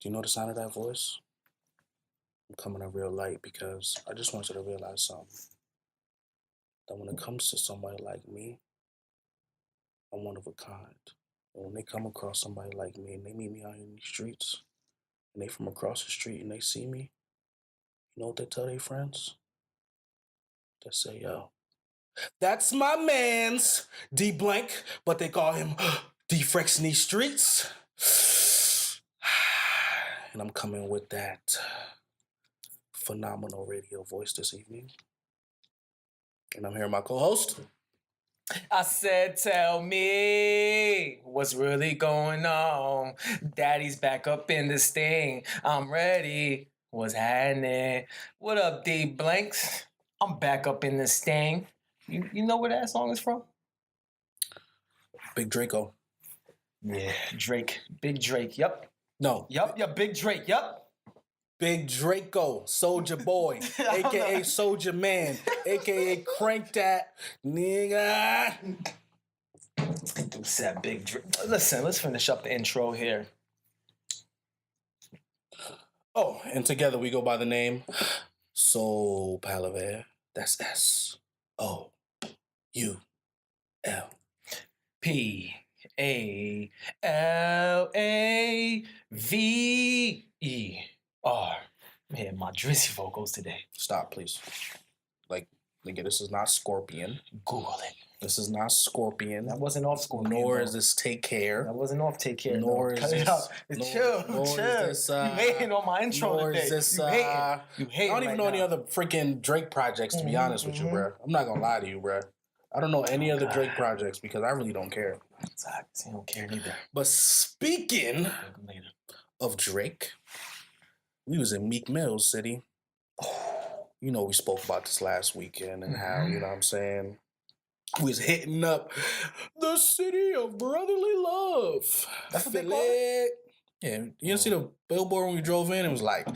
Do you know the sound of that voice? I'm coming in real light because I just want you to realize something. That when it comes to somebody like me, I'm one of a kind. And when they come across somebody like me and they meet me out in the streets, and they from across the street and they see me, you know what they tell their friends? They say, yo, that's my man's D blank, but they call him D Frex in these streets. And I'm coming with that phenomenal radio voice this evening. And I'm here with my co-host. I said, tell me what's really going on. Daddy's back up in this thing. I'm ready. What's happening? What up, D Blanks? I'm back up in this thing. You know where that song is from? Big Draco. Yeah, Drake. Big Drake. Yep. No. Yep. Big Drake. Yep. Big Draco, Soldier Boy, a.k.a. Soldier Man, a.k.a. Crank That, nigga. Dude said Big Drake. Listen, let's finish up the intro here. Oh, and together we go by the name Soul Palaver. That's S-O-U-L. Palaver. Man, my drizzy vocals today. Stop, please. Like, nigga, this is not Scorpion. Google it. This is not Scorpion. That wasn't off Scorpion. Nor though. is this Take Care. That wasn't off Take Care. Nor though. is this... Chill. Is this, you hating on my intro nor today. Is this, you hating. You hating I don't even know any other freaking Drake projects, to be honest with you, bro. I'm not gonna lie to you, bro. I don't know any other Drake projects because I really don't care. Exactly. I don't care neither. But speaking of Drake, we was in Meek Mill's city. You know, we spoke about this last weekend and how, you know what I'm saying, we was hitting up the city of brotherly love. That's what they call it? Yeah, you didn't see the billboard when we drove in? It was like,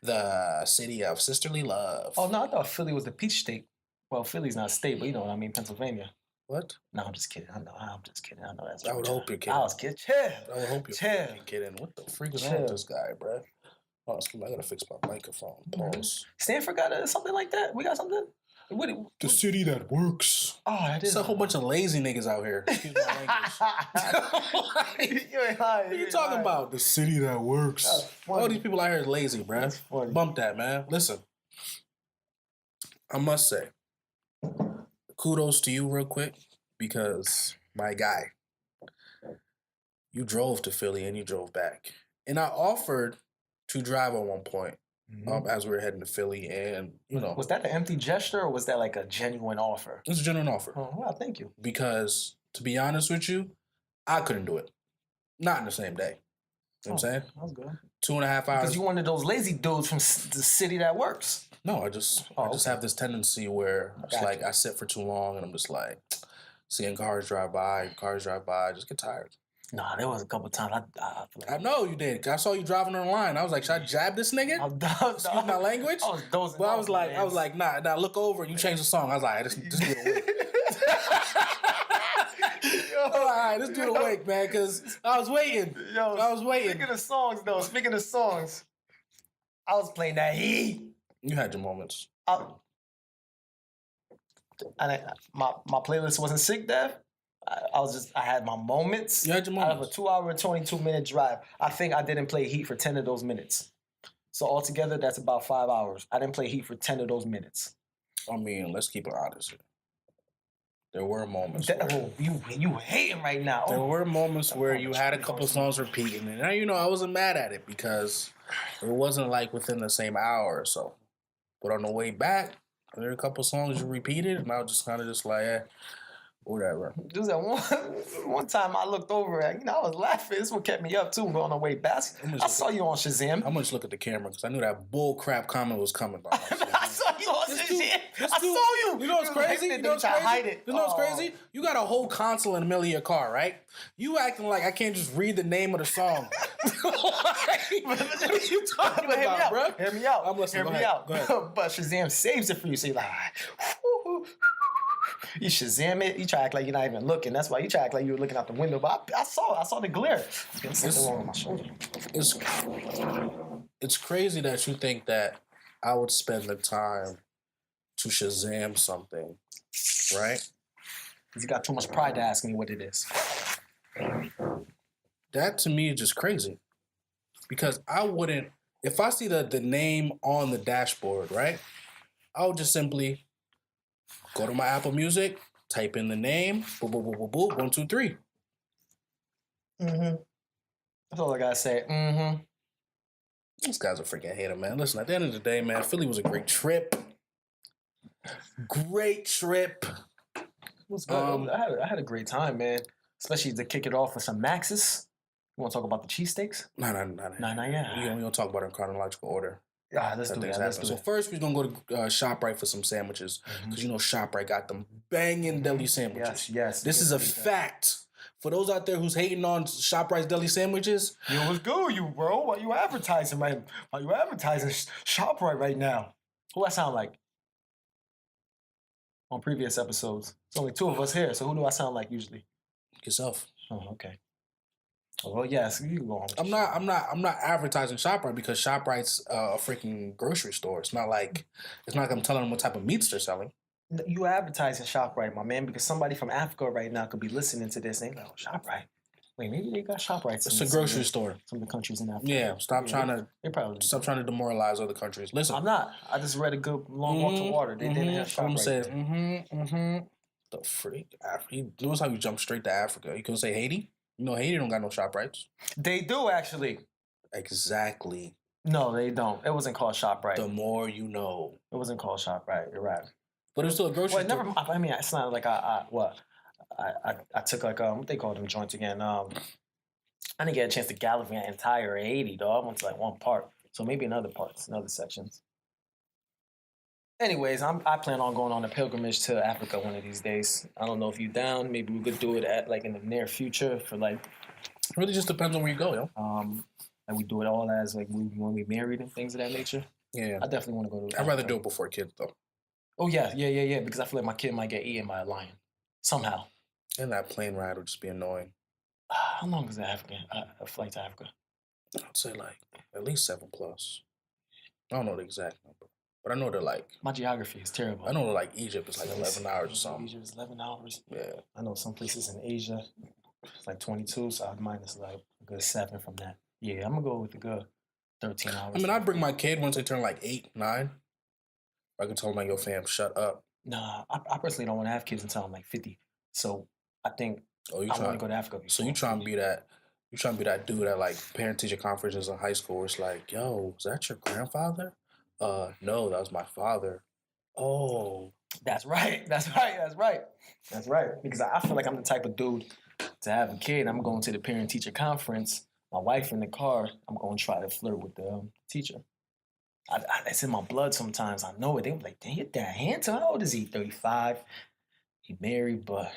the city of sisterly love. Oh, no, I thought Philly was the peach state. Well, Philly's not a state, but you know what I mean, Pennsylvania. What? No, I'm just kidding. I'm just kidding. I know that's I would hope you're kidding. I was kidding. Chill. I would hope you're kidding. What the freak is wrong with this guy, bro? Oh, I gotta fix my microphone. Pause. Stanford got something like that? We got something? The city that works. Oh, that is. It's a whole bunch of lazy niggas out here. Excuse my language. You ain't lying. What are you talking about? The city that works. All these people out here is lazy, bruh. Bump that, man. Listen. I must say, kudos to you real quick because, my guy, you drove to Philly and you drove back. And I offered to drive at one point as we were heading to Philly, and, you know. Was that an empty gesture or was that like a genuine offer? It was a genuine offer. Oh, well, thank you. Because, to be honest with you, I couldn't do it. Not in the same day. You know what I'm saying? That was good. 2.5 hours. Because you one of those lazy dudes from the city that works. No, I just have this tendency where it's like I sit for too long and I'm just like seeing cars drive by, I just get tired. Nah, there was a couple times I know you did. I saw you driving on the line. I was like, should I jab this nigga? Excuse my language. But I was like, nah, look over. You change the song. I was like, this dude awake. All right, this dude awake, man, because I was waiting. Speaking of songs, I was playing that heat. You had your moments. My playlist wasn't sick, Dev. I had my moments. You had your moments. Out of a 2-hour and 22-minute drive, I think I didn't play Heat for 10 of those minutes. So altogether, that's about 5 hours. I didn't play Heat for 10 of those minutes. I mean, let's keep it honest here. There were moments. You hating right now. There were moments where you had a couple songs repeating, and you know I wasn't mad at it because it wasn't like within the same hour or so. But on the way back, there were a couple songs you repeated, and I was just kind of like, whatever. Just that one time I looked over at, I was laughing. This one kept me up too on the way back. I saw you on Shazam. I'm gonna just look at the camera because I knew that bull crap comment was coming. I saw you on Shazam. I saw you. You know what's crazy? You know what's crazy? You got a whole console in the middle of your car, right? You acting like I can't just read the name of the song. What are you talking about, bro? Hear me out. I'm listening. Hear me out. Go ahead. But Shazam saves it for you. So you're like, You Shazam it. You try to act like you're not even looking. That's why you try to act like you were looking out the window. But I saw the glare. There's something wrong with my shoulder. It's crazy that you think that I would spend the time to Shazam something, right? Because you got too much pride to ask me what it is. That to me is just crazy. Because I wouldn't, if I see the name on the dashboard, right? I would just simply go to my Apple Music, type in the name, boop, boop, boop, boop, boop, 1, 2, 3. Mm-hmm. That's all I gotta say. Mm-hmm. These guys are freaking hater, man. Listen, at the end of the day, man, Philly was a great trip. Great trip. It was good. I had a great time, man. Especially to kick it off with some Max's. You want to talk about the cheesesteaks? No. Yeah. We don't talk about it in chronological order. Let's do that. So first, we're going to go to ShopRite for some sandwiches. Because you know ShopRite got them banging deli sandwiches. Yes. This is a fact. For those out there who's hating on ShopRite's deli sandwiches. Yo, what's good, you bro? Why you advertising, man? Why you advertising ShopRite right now? Who I sound like? On previous episodes. There's only 2 of us here, so who do I sound like usually? Yourself. Oh, okay. Well, yes, you can go on. I'm not advertising ShopRite because ShopRite's a freaking grocery store. It's not like I'm telling them what type of meats they're selling. You advertising ShopRite, my man, because somebody from Africa right now could be listening to this and they go, ShopRite. Wait, maybe they got ShopRites. It's a grocery store. Some of the countries in Africa. Yeah, stop trying to demoralize other countries. Listen, I'm not. I just read a good long walk to water. They didn't have ShopRite. The freak, Africa. Notice how you jump straight to Africa. You couldn't say Haiti. You know, Haiti don't got no ShopRites. They do actually. Exactly. No, they don't. It wasn't called ShopRite. The more you know. It wasn't called ShopRite. You're right. But it's still a grocery store. Never mind. I mean, it's not like I took like what they call them joints again. I didn't get a chance to gallivant the entire 80, dog. I went to like one part. So maybe in other parts, in other sections. Anyways, I plan on going on a pilgrimage to Africa one of these days. I don't know if you're down. Maybe we could do it at like in the near future for like. It really just depends on where you go, yo. And we do it all as like when we married and things of that nature. Yeah. I definitely want to go to. I'd rather do it before kids though. Oh yeah. Because I feel like my kid might get eaten by a lion somehow. And that plane ride would just be annoying. How long is a flight to Africa? I'd say like at least 7+. I don't know the exact number. But I know they're like... My geography is terrible. I know like Egypt is like 11 hours or something. Egypt is 11 hours? Yeah. I know some places in Asia, it's like 22, so I'd minus like a good 7 from that. Yeah, I'm going to go with a good 13 hours. I mean, I'd bring my kid once they turn like 8, 9. I could tell them like, yo, fam, shut up. Nah, I personally don't want to have kids until I'm like 50. So I think I want to go to Africa. So you trying to be that... You trying to be that dude at like parent-teacher conferences in high school where it's like, yo, is that your grandfather? No, that was my father. Oh. That's right. Because I feel like I'm the type of dude to have a kid. I'm going to the parent-teacher conference. My wife in the car. I'm going to try to flirt with the teacher. It's in my blood sometimes. I know it. They be like, dang, you're that handsome. How old is he? 35. He married, but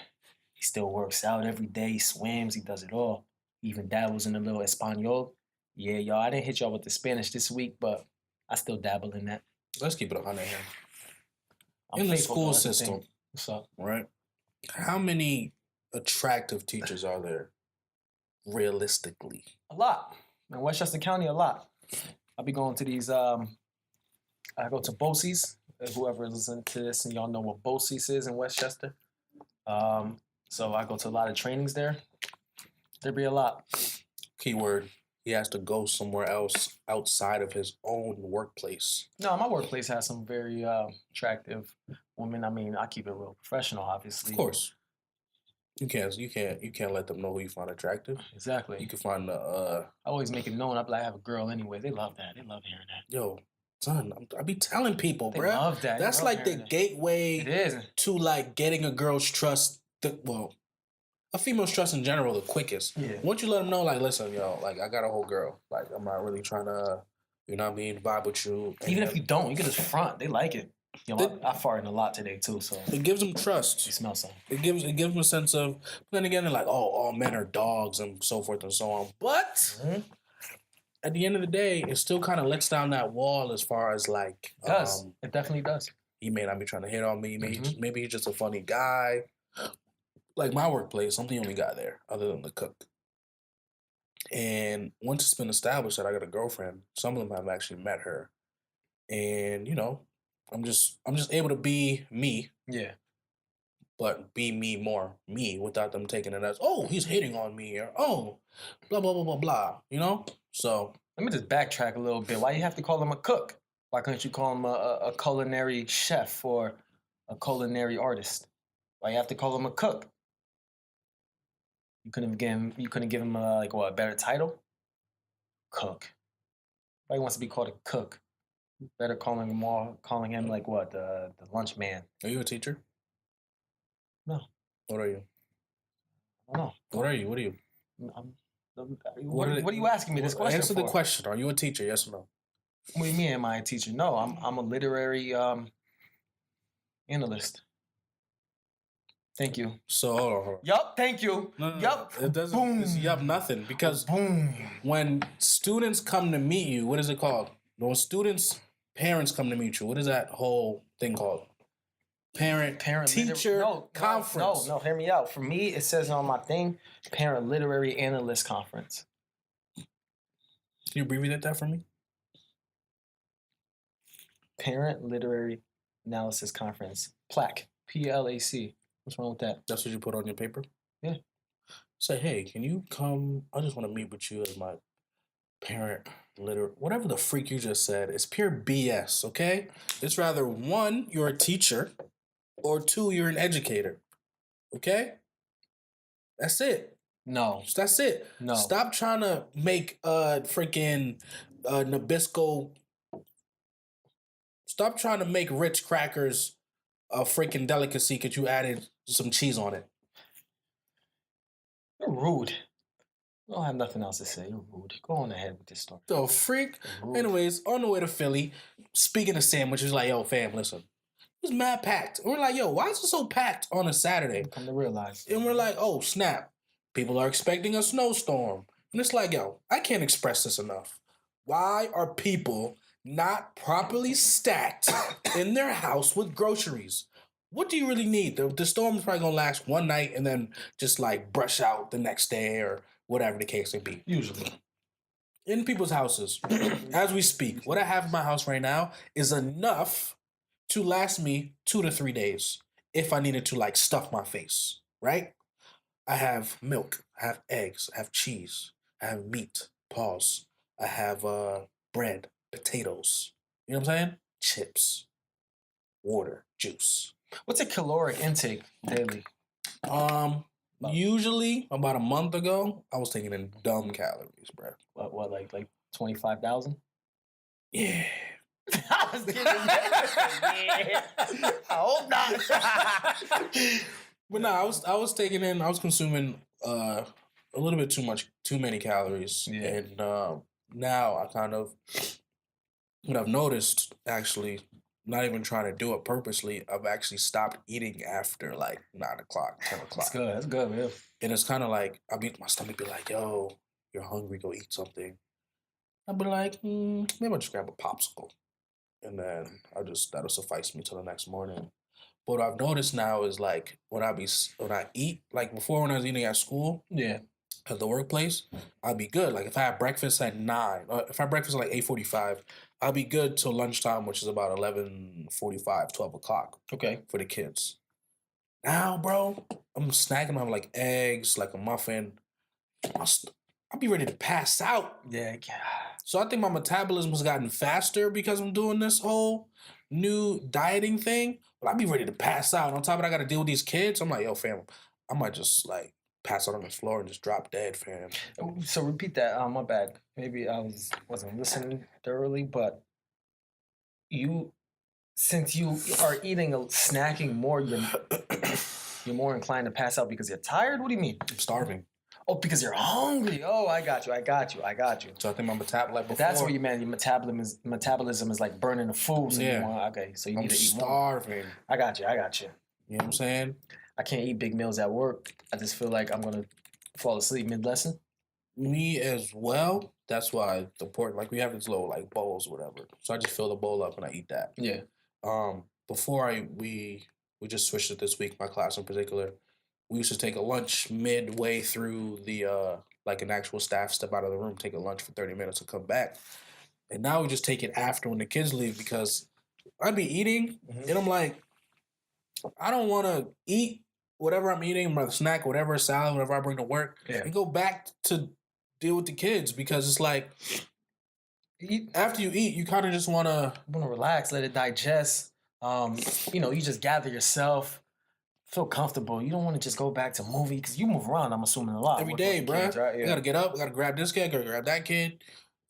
he still works out every day. He swims. He does it all. He even dabbles in a little Espanol. Yeah, y'all, I didn't hit y'all with the Spanish this week, but I still dabble in that. Let's keep it 100 here. In the school system, what's up? Right? How many attractive teachers are there, realistically? A lot. In Westchester County, a lot. I'll be going to these, I go to BOCES. Whoever is listening to this, and y'all know what BOCES is in Westchester. So I go to a lot of trainings there. There'd be a lot. Keyword. He has to go somewhere else outside of his own workplace. No, my workplace has some very attractive women. I mean, I keep it real professional, obviously. Of course. You can't let them know who you find attractive. Exactly. You can find I always make it known. I have a girl anyway. They love that. They love hearing that. Yo, son, I be telling people, they bro. Love that. That's like the gateway it is. to like getting a girl's trust. A female's trust in general, the quickest. Yeah. Once you let them know, like, listen, yo, like, I got a whole girl. Like, I'm not really trying to, you know what I mean, vibe with you. Even if you don't, you can just front. They like it. You know, I farted a lot today, too, so. It gives them trust. You smell something. It gives them a sense of, but then again, they're like, oh, all men are dogs and so forth and so on. But at the end of the day, it still kind of lets down that wall as far as, like. It does. It definitely does. He may not be trying to hit on me. Mhm. Maybe he's just a funny guy. Like my workplace, I'm the only guy there other than the cook. And once it's been established that I got a girlfriend, some of them have actually met her. And I'm just able to be me, Yeah. but be me more me without them taking it as, oh, he's hitting on me, or oh, blah blah blah blah blah. So Let me just backtrack a little bit. Why you have to call him a cook? Why couldn't you call him a culinary chef or a culinary artist? Why you have to call him a cook? You couldn't give him like what, a better title? Cook. Why he wants to be called a cook? Better calling him like what, the lunch man. are you a teacher? No. What are you? I don't know. What are you? What are you? I'm- what are you asking me this question Answer for? the question. Are you a teacher? Yes or no? What do you mean, am I a teacher? No, I'm a literary analyst. Thank you. So hold on, hold on. Yup, thank you. No, Yup. it doesn't. Boom. It's yup nothing because Boom. when students come to meet you, what is it called? When students' parents come to meet you, what is that whole thing called? Parent teacher conference. No, hear me out. For me, it says on my thing, parent literary analyst conference. Can you abbreviate that for me? Parent literary analysis conference. PLAC. PLAC. What's wrong with that? That's what you put on your paper? Yeah. Say, hey, can you come? I just want to meet with you as my parent whatever the freak you just said. It's pure BS, okay? It's rather one, you're a teacher, or two, you're an educator. Okay? That's it. No. That's it. No. Stop trying to make freaking Nabisco. Stop trying to make Ritz crackers a freaking delicacy because you added some cheese on it. You're rude. I don't have nothing else to say. You're rude. Go on ahead with this story. The freak. Anyways, on the way to Philly, speaking of sandwiches, like, yo, fam, listen. It's mad packed. And we're like, yo, why is it so packed on a Saturday? Come to realize. And we're like, oh, snap. People are expecting a snowstorm. And it's like, yo, I can't express this enough. Why are people not properly stacked in their house with groceries? What do you really need? The storm's probably going to last one night and then just like brush out the next day or whatever the case may be. Usually. In people's houses, as we speak, what I have in my house right now is enough to last me 2 to 3 days if I needed to like stuff my face, right? I have milk, I have eggs, I have cheese, I have meat, pause. I have bread, potatoes. You know what I'm saying? Chips, water, juice. What's a caloric intake daily? Usually about a month ago, I was taking in dumb calories, bro. What like 25,000? Yeah. I was kidding. Yeah. I hope not. But no, I was consuming a little bit too many calories. Yeah. And now I kind of, what I've noticed actually, not even trying to do it purposely, I've actually stopped eating after like 9 o'clock, 10 o'clock. That's good, man. And it's kind of like, my stomach be like, yo, you're hungry, go eat something. I'll be like, maybe I'll just grab a popsicle. And then that'll suffice me till the next morning. But what I've noticed now is like when I eat, like before when I was eating at school, Yeah. at the workplace, I'd be good. Like if I had breakfast at 9, or if I had breakfast at like 8:45, I'll be good till lunchtime, which is about 11:45, 12 o'clock. Okay. For the kids. Now, bro, I'm snacking. I'm having like eggs, like a muffin. I'll be ready to pass out. Yeah. So I think my metabolism has gotten faster because I'm doing this whole new dieting thing. But I'll be ready to pass out. On top of that, I got to deal with these kids. I'm like, yo, fam, I might just like pass out on the floor and just drop dead, fam. So repeat that. My bad. Maybe I wasn't listening thoroughly, but since you are snacking more, you're more inclined to pass out because you're tired. What do you mean? I'm starving. Oh, because you're hungry. Oh, I got you. So I think my metabolism. That's what you meant. Your metabolism is like burning the food. So yeah. So you need to eat more. Starving. I got you. You know what I'm saying? I can't eat big meals at work. I just feel like I'm gonna fall asleep mid-lesson. Me as well. That's why it's important. Like we have this little like bowls, or whatever. So I just fill the bowl up and I eat that. Yeah. before we just switched it this week, my class in particular, we used to take a lunch midway through the like an actual staff step out of the room, take a lunch for 30 minutes and come back. And now we just take it after when the kids leave because I'd be eating and I'm like, I don't want to eat whatever I'm eating, my snack, whatever, salad, whatever I bring to work, and go back to deal with the kids because it's like after you eat, you kind of just want to relax, let it digest. You just gather yourself, feel comfortable. You don't want to just go back to movie because you move around. I'm assuming a lot every day, bro. Kids, right? You gotta get up, gotta grab this kid, gotta grab that kid,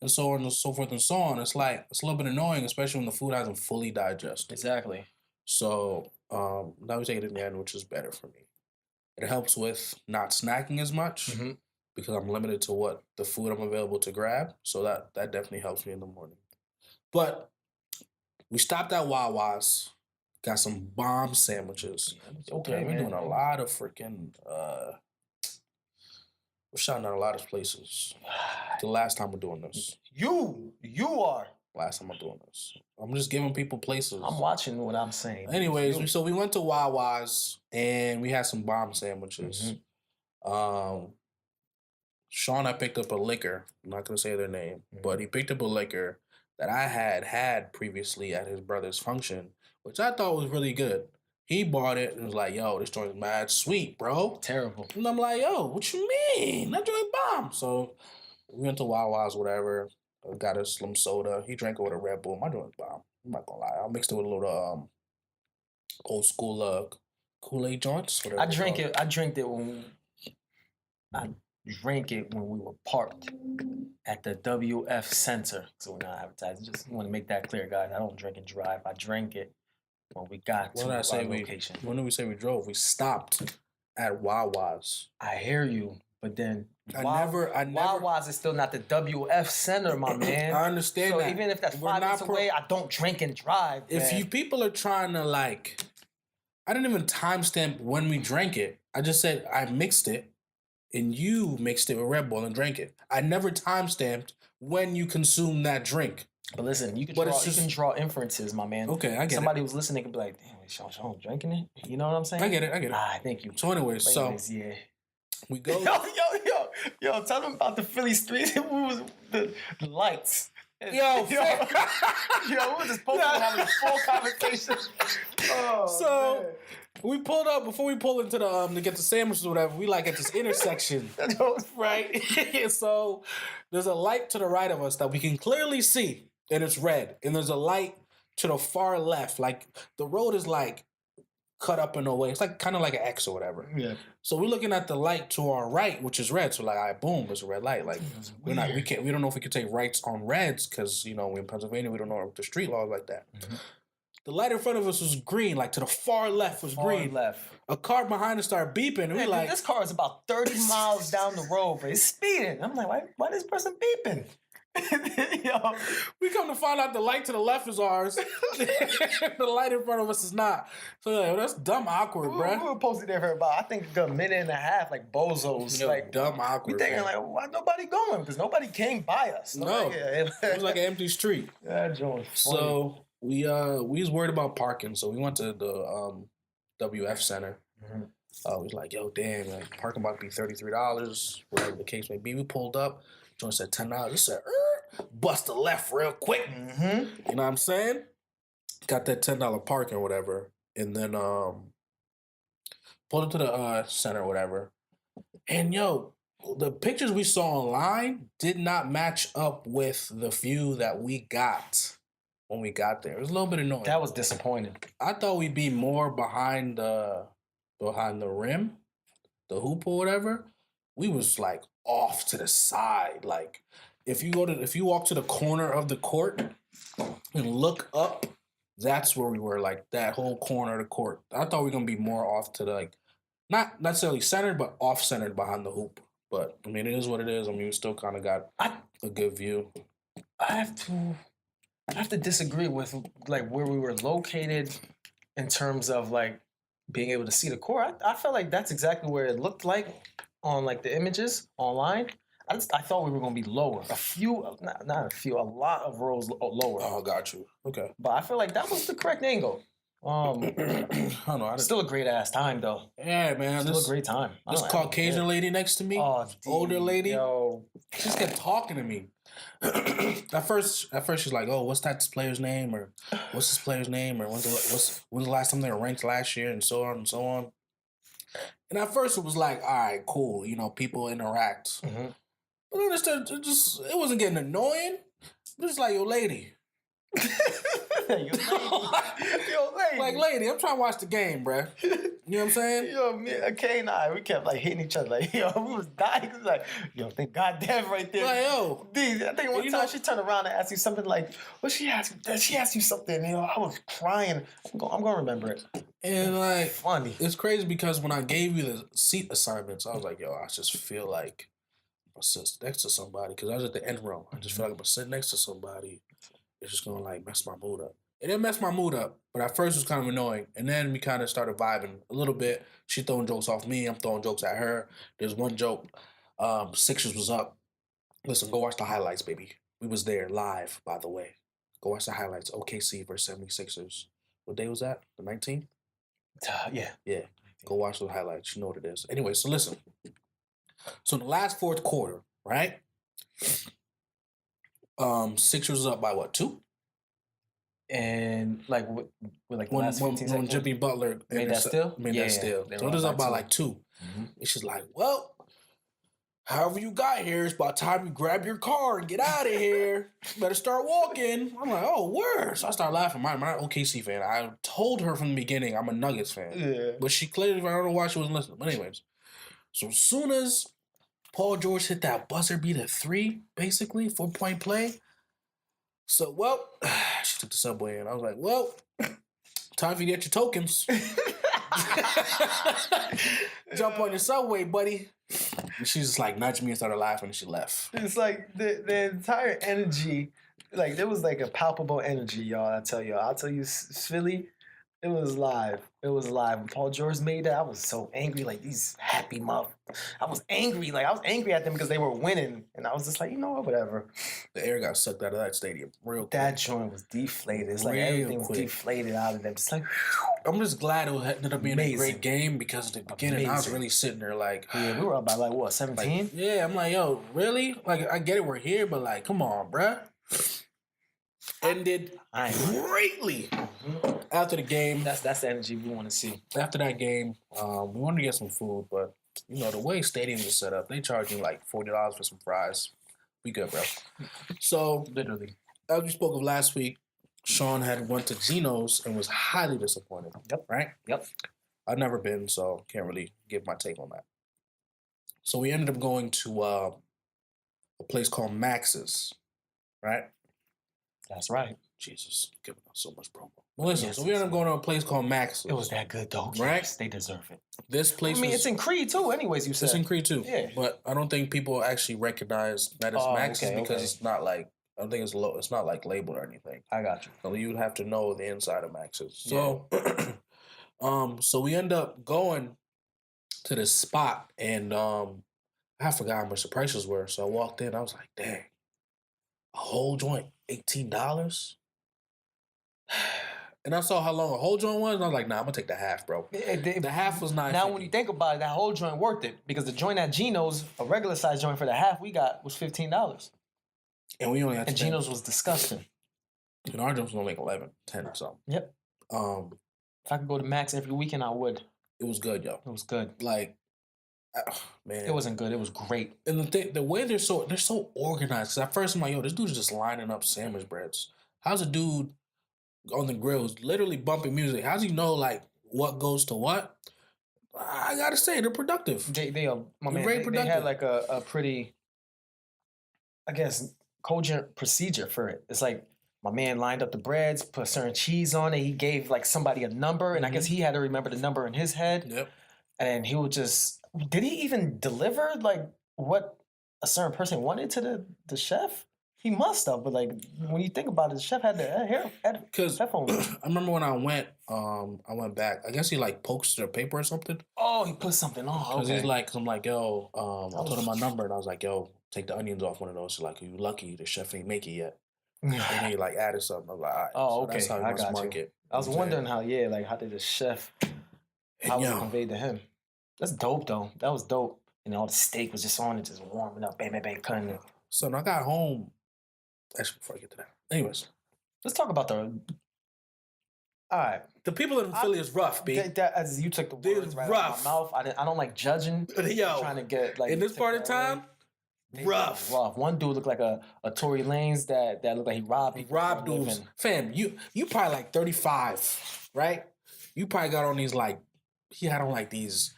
and so on and so forth and so on. It's like it's a little bit annoying, especially when the food hasn't fully digested. Exactly. So now we take it in the end, which is better for me. It helps with not snacking as much because I'm limited to what the food I'm available to grab. So that definitely helps me in the morning. But we stopped at Wawa's, got some bomb sandwiches. Okay, we're doing a lot of freaking. We're shouting out a lot of places. The last time we're doing this. You are. Last time I'm doing this. I'm just giving people places. I'm watching what I'm saying. Anyways, so we went to Wawa's and we had some bomb sandwiches. Shawn, I picked up a liquor. I'm not going to say their name, but he picked up a liquor that I had previously at his brother's function, which I thought was really good. He bought it and was like, yo, this joint's mad sweet, bro. Terrible. And I'm like, yo, what you mean? That joint bomb. So we went to Wawa's, whatever. Got a slim soda. He drank it with a Red Bull. My joint's bomb. I'm not going to lie. I mixed it with a little old school Kool-Aid joints. I drank it when we were parked at the WF Center. So we're not advertising. Just want to make that clear, guys. I don't drink and drive. I drank it when we got to our location. When did we say we drove? We stopped at Wawa's. I hear you, but then Wawa's is still not the WF Center, my man. I understand so that. Even if that's 5 minutes away, I don't drink and drive. If you people are trying to I didn't even timestamp when we drank it. I just said I mixed it. And you mixed it with Red Bull and drank it. I never timestamped when you consumed that drink. But listen, you can draw inferences, my man. Okay, I get Somebody who's listening could be like, damn, Sean drinking it? You know what I'm saying? I get it. Thank you. So anyways, yeah. We go. Yo, tell them about the Philly street. It was the lights. Yo, we were just posting having a full conversation. Man. We pulled up before we pulled into the to get the sandwiches or whatever. We at this intersection, right? So there's a light to the right of us that we can clearly see, and it's red. And there's a light to the far left, like the road is cut up in a way. It's kind of like an X or whatever. Yeah. So we're looking at the light to our right, which is red. So all right, boom, there's a red light. We don't know if we can take rights on reds because we're in Pennsylvania. We don't know the street laws like that. The light in front of us was green, to the far left was green. Left. A car behind us started beeping. And this car is about 30 miles down the road, but it's speeding. I'm like, why this person beeping? Yo, we come to find out the light to the left is ours. The light in front of us is not. So that's dumb awkward, bruh. We were posted there for about, I think, a minute and a half, like bozos. Dumb awkward. We thinking, why nobody going? Because nobody came by us. No. It was like an empty street. That joint. So we was worried about parking, so we went to the WF Center. We was like, yo, damn, parking about to be $33, whatever the case may be. We pulled up. John said $10. He said, bust the left real quick. You know what I'm saying? Got that $10 parking or whatever. And then pulled up to the center or whatever. And yo, the pictures we saw online did not match up with the view that we got when we got there. It was a little bit annoying. That was disappointing. I thought we'd be more behind the rim, the hoop or whatever. We was off to the side. If you walk to the corner of the court and look up, that's where we were. That whole corner of the court. I thought we were gonna be more off to the not necessarily centered, but off centered behind the hoop. But I mean, it is what it is. I mean, we still kind of got a good view. I have to disagree with where we were located in terms of being able to see the court. I felt like that's exactly where it looked like on the images online. I thought we were going to be lower. A lot of rows lower. Oh, got you. Okay. But I feel like that was the correct angle. I don't know. Still a great ass time though. Yeah, man. Still a great time. This Caucasian lady next to me, Oh, older lady, yo, she just kept talking to me. at first, she's like, "Oh, what's that player's name?" or "What's this player's name?" or "When's the last time they were ranked last year?" and so on and so on. And at first, it was like, "All right, cool," people interact. Mm-hmm. But then it wasn't getting annoying. It was like, "Yo, lady." Yo, lady. Yo, lady. Like, lady, I'm trying to watch the game, bruh. You know what I'm saying? Yo, me, Kay and I, we kept like hitting each other. Like, yo, we was dying. It was like, yo, thank God damn right there. Like, yo. Dude, I think one time she turned around and asked you something like, what she asked you? She asked you something, I was crying. I'm going to remember it. And like, funny. It's crazy because when I gave you the seat assignments, I was like, yo, I just feel like I'm going to sit next to somebody because I was at the end row. I just feel like I'm going to sit next to somebody. It's just going to like mess my mood up. It didn't mess my mood up, but at first it was kind of annoying. And then we kind of started vibing a little bit. She throwing jokes off me. I'm throwing jokes at her. There's one joke. Sixers was up. Listen, go watch the highlights, baby. We was there live, by the way. Go watch the highlights. OKC versus 76ers. What day was that? The 19th? Yeah. Yeah. Go watch those highlights. You know what it is. Anyway, so listen. So in the last fourth quarter, right? Sixers was up by what, 2? And like with like the when, last 15 seconds. Jimmy Butler made that still? Made that still. So it was up by like 2. Mm-hmm. And she's like, well, however you got here, it's about time you grab your car and get out of here. Better start walking. I'm like, oh, word. So I started laughing. I'm not an OKC fan. I told her from the beginning I'm a Nuggets fan. Yeah. But she clearly, I don't know why she wasn't listening. But anyways, so as soon as Paul George hit that buzzer beater 3, basically, 4-point play. So, well, she took the subway and I was like, well, time for you to get your tokens. Jump on your subway, buddy. And she just like nudged me and started laughing and she left. It's like the entire energy, like there was like a palpable energy, y'all. I'll tell you, Philly, it was live. It was live. When Paul George made that, I was so angry. Like these happy mother. I was angry. Like I was angry at them because they were winning. And I was just like, you know what, whatever. The air got sucked out of that stadium real quick. That joint was deflated. It's like everything was deflated out of them. It's like, whew. I'm just glad it ended up being a great game because at the beginning I was really sitting there like, yeah, we were up by like what, 17? Like, yeah, I'm like, yo, really? Like I get it, we're here, but like, come on, bruh. Ended greatly after the game. That's the energy we want to see. After that game, we wanted to get some food, but the way stadiums are set up, they charge you like $40 for some fries. We good, bro. So literally, as we spoke of last week, Shawn had went to Geno's and was highly disappointed. Yep. Right? Yep. I've never been, so can't really give my take on that. So we ended up going to a place called Max's, right? That's right. Jesus, giving us so much promo. Well, listen, so we ended up going to a place called Max's. It was that good, though. Right? Yes, they deserve it. This place it's in Creed, too, anyways, you said. It's in Creed, too. Yeah. But I don't think people actually recognize that it's Max's because it's not like, I don't think it's not like labeled or anything. I got you. So you'd have to know the inside of Max's. So, so we end up going to this spot and I forgot how much the prices were. So I walked in, I was like, dang, a whole joint, $18? And I saw how long a whole joint was, and I was like, nah, I'm gonna take the half, bro. The half was $9.50. Now, when you think about it, that whole joint worth it because the joint at Geno's, a regular size joint for the half we got was $15. And we only had and Geno's was disgusting. And our joint was only like 11, 10 or something. Yep. If I could go to Max every weekend, I would. It was good, yo. It was good. Like, man, it wasn't good. It was great. And the way they're so organized. Because at first I'm like, yo, this dude's just lining up sandwich breads. How's a dude on the grill who's literally bumping music? How's he know like what goes to what? I gotta say, they're productive. They are, my man. Very productive. They had like a pretty, I guess, cogent procedure for it. It's like my man lined up the breads, put certain cheese on it. He gave like somebody a number, and I guess he had to remember the number in his head. Yep. And he would just, did he even deliver like what a certain person wanted to the chef? He must have, but like when you think about it, the chef had the headphones. I remember when I went back. I guess he like posted a paper or something. Oh, he put something on. Because he's like, I'm like, yo, I told him my number, and I was like, yo, take the onions off one of those. So like, you lucky the chef ain't make it yet. And he like added something. I was like, all right. Oh, so okay. That's how he wants to market. I was wondering how did the chef, how was it conveyed to him? That's dope, though. That was dope. And all the steak was just on it, just warming up, bang, bang, bang, cutting it. So when I got home, actually, before I get to that, anyways, let's talk about the. All right, the people in Philly is rough, B. As you took the words right out of my mouth, I don't like judging. Yo, trying to get like in this part of time, rough. One dude looked like a Tory Lanez that looked like he robbed people. Robbed dudes. Fam, you probably like 35, right? You probably got on these like, he had on like these,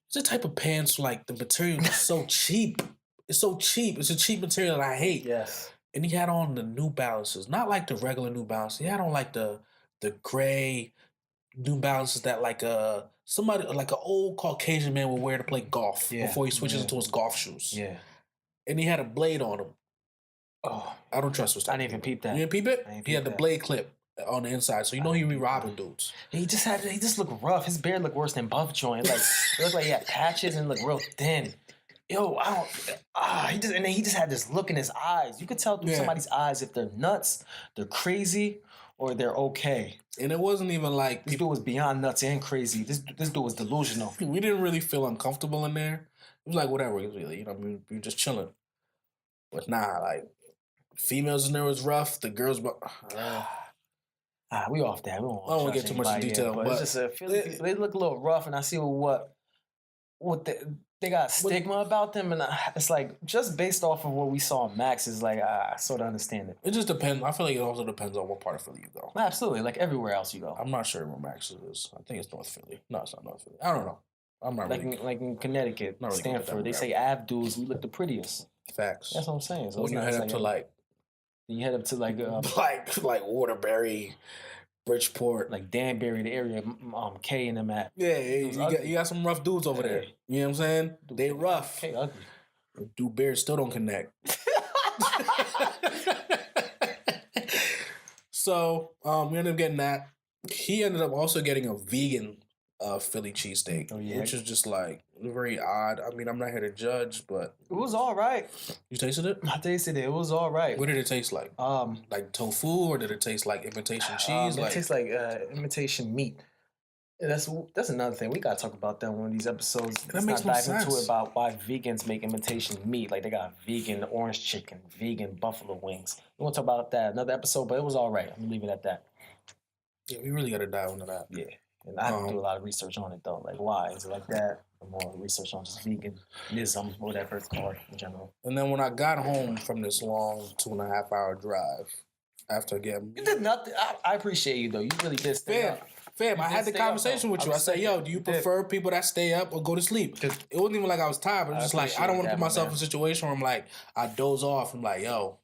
it's a type of pants like the material is so cheap. It's so cheap. It's a cheap material that I hate. Yes. And he had on the New Balances, not like the regular New Balances. He had on like the gray New Balances that like somebody like an old Caucasian man would wear to play golf before he switches into his golf shoes. Yeah. And he had a blade on him. Oh, I don't trust what's that. I didn't even peep that. You didn't peep it? He had the blade clip on the inside, so you know he be robbing dudes. He just looked rough. His beard looked worse than Buff Joint. Like it looked like he had patches and looked real thin. Yo, he just had this look in his eyes. You could tell through somebody's eyes if they're nuts, they're crazy, or they're okay. And it wasn't even like this dude was beyond nuts and crazy. This dude was delusional. We didn't really feel uncomfortable in there. It was like whatever. It was really, we were just chilling. But nah, like females in there was rough. The girls, we off that. We don't I don't want to get too much in detail, but it's just they look a little rough, and I see what they got a stigma about them, and it's like just based off of what we saw in Max is like I sort of understand it. It just depends. I feel like it also depends on what part of Philly you go. Absolutely, like everywhere else you go. I'm not sure where Max is. I think it's North Philly. No, it's not North Philly. I don't know. I'm not like really like in Connecticut, really Stanford. They say Ave dudes we look the prettiest. Facts. That's what I'm saying. So when you head up to like like Waterbury, Bridgeport, like Danbury, the area K and them at. Yeah, you got some rough dudes over there. You know what I'm saying? They rough. K ugly. Dude, beards still don't connect. So we ended up getting that. He ended up also getting a vegan Philly cheesesteak, which is just like very odd. I mean, I'm not here to judge, but it was all right. You tasted it? I tasted it. It was all right. What did it taste like? Like tofu, or did it taste like imitation cheese? It tastes like imitation meat. That's another thing. We gotta talk about that in one of these episodes. That makes no sense. Dive into it about why vegans make imitation meat. Like they got vegan orange chicken, vegan buffalo wings. We won't talk about that another episode, but it was all right. I'm gonna leave it at that. Yeah, we really gotta dive into that. Yeah. And I have to do a lot of research on it though. Like why is it like that? More research on just veganism, whatever it's called in general. And then when I got home from this long 2.5 hour drive, after getting you did nothing. I appreciate you though. You really did stay up. Fam, I had the conversation with you. I said, yo, do you prefer people that stay up or go to sleep? It wasn't even like I was tired, but it was just like I don't want to put myself in a situation where I'm like, I doze off. I'm like, yo,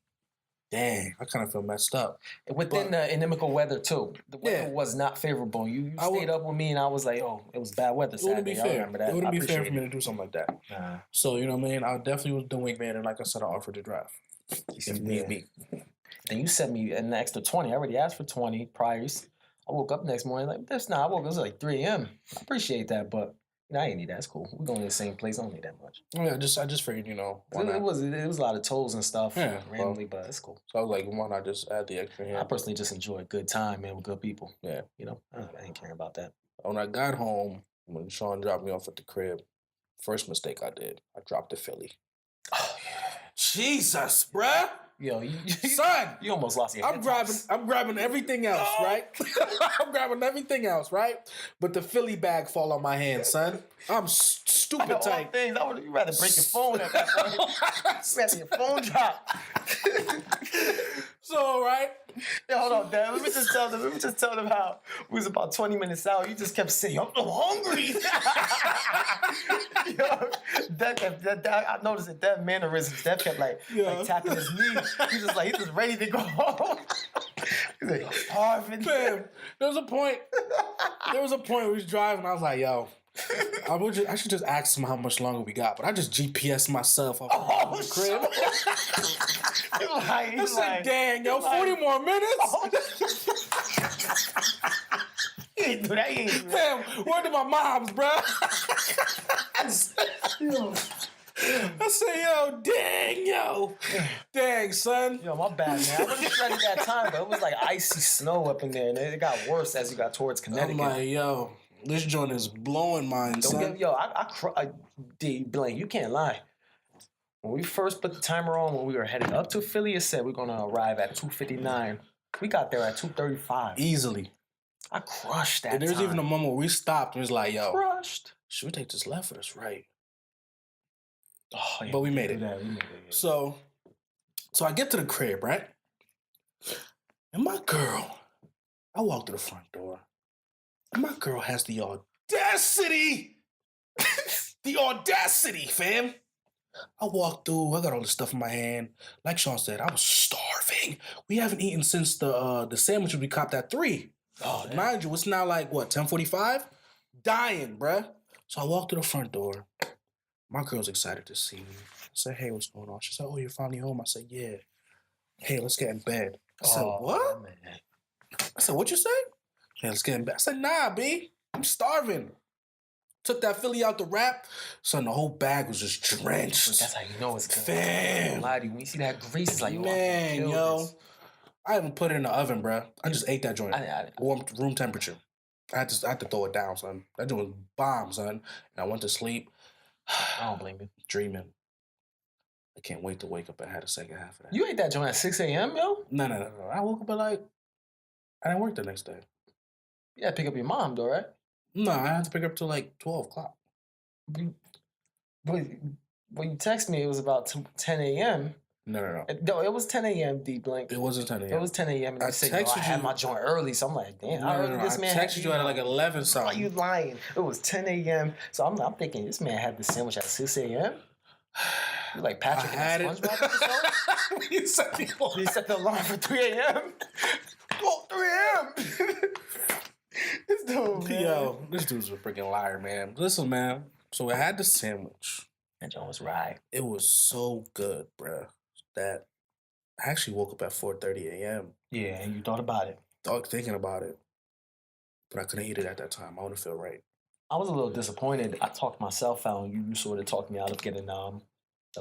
dang, I kind of feel messed up. Within the inimical weather, too. The weather was not favorable. You stayed up with me, and I was like, oh, it was bad weather Saturday. It wouldn't be fair. I remember that. It wouldn't be fair for me to do something like that. Nah. So, you know what I mean? I definitely was the wingman, and like I said, I offered to drive. If need be. Then you sent me an extra 20. I already asked for 20 priors. I woke up next morning like, this not. I woke up, it was like 3 a.m. I appreciate that, but I ain't need that. It's cool. We're going to the same place. I don't need that much. Yeah, I just figured, it was a lot of tolls and stuff randomly, but it's cool. So I was like, why not just add the extra hand? I personally just enjoy a good time, man, with good people. Yeah. I ain't caring about that. When I got home, when Shawn dropped me off at the crib, first mistake I did, I dropped to Philly. Oh, yeah. Jesus, bruh. Yo, son, you almost lost your head. I'm grabbing everything else, right? I'm grabbing everything else, right? But the Philly bag fall on my hand, son. I'm stupid tight. You'd rather break your phone at that point. You'd rather your phone drop. So, right? Yeah, hold on, Dad. Let me just tell them how we was about 20 minutes out. You just kept saying, I'm so hungry. Yo, I noticed that that mannerism, Dev kept like tapping his knee. He's just ready to go home. He's like, starving. Man, there was a point we was driving, I was like, yo, I should just ask him how much longer we got, but I just GPS myself off the crib. I said, dang, yo, 40 more minutes? You ain't do that. Damn, where to my mom's, bro? I said, yo, dang, son. Yo, my bad, man. I wasn't ready that time, but it was like icy snow up in there, and it got worse as you got towards Connecticut. I'm like, yo, this joint is blowing mine, son. D Blank, you can't lie. When we first put the timer on, when we were heading up to Philly, it said we're gonna arrive at 2:59. We got there at 2:35. Easily. I crushed that. And there's time. even a moment where we stopped and was like, yo, crushed. Should we take this left or this right? Oh, yeah, but we made it. Yeah. So I get to the crib, right? And my girl, I walk to the front door. And my girl has the audacity. The audacity, fam. I walk through, I got all this stuff in my hand. Like Shawn said, I was starving. We haven't eaten since the sandwiches we copped at 3. Oh, mind you, it's now like, what, 10:45? Dying, bruh. So I walk to the front door. My girl's excited to see me. I said, hey, what's going on? She said, oh, you're finally home. I said, yeah. Hey, let's get in bed. I said, what? Man. I said, what you say? Hey, let's get in bed. I said, nah, B. I'm starving. Took that Philly out the wrap. Son, the whole bag was just drenched. That's how you know it's good. Fam. When you see that grease, it's like, man, yo. I haven't put it in the oven, bruh. I just ate that joint. Warm room temperature. I had to throw it down, son. That joint was bomb, son. And I went to sleep. I don't blame you. Dreaming. I can't wait to wake up and have the second half of that. You ate that joint at 6 a.m., yo? No. I woke up at I didn't work the next day. You had to pick up your mom, though, right? No, I had to pick her up till 12 o'clock. But when you text me, it was about 10 a.m. No. No, it was 10 a.m. D Blank. It wasn't 10 a.m. It was 10 a.m. And I said, I had my joint early, so I'm like, damn. This man texted you at 11 something. Why you lying? It was 10 a.m. So I'm thinking, this man had the sandwich at 6 a.m. You like Patrick in that SpongeBob episode? You set the alarm for 3 a.m. Oh, 3 a.m. This dude, man. Yo, this dude's a freaking liar, man. Listen, man. So I had the sandwich. That joint was right. It was so good, bruh, that I actually woke up at 4:30 a.m. Yeah, and you thought about it. Thinking about it. But I couldn't eat it at that time. I wouldn't feel right. I was a little disappointed. I talked myself out, and you sort of talked me out of getting the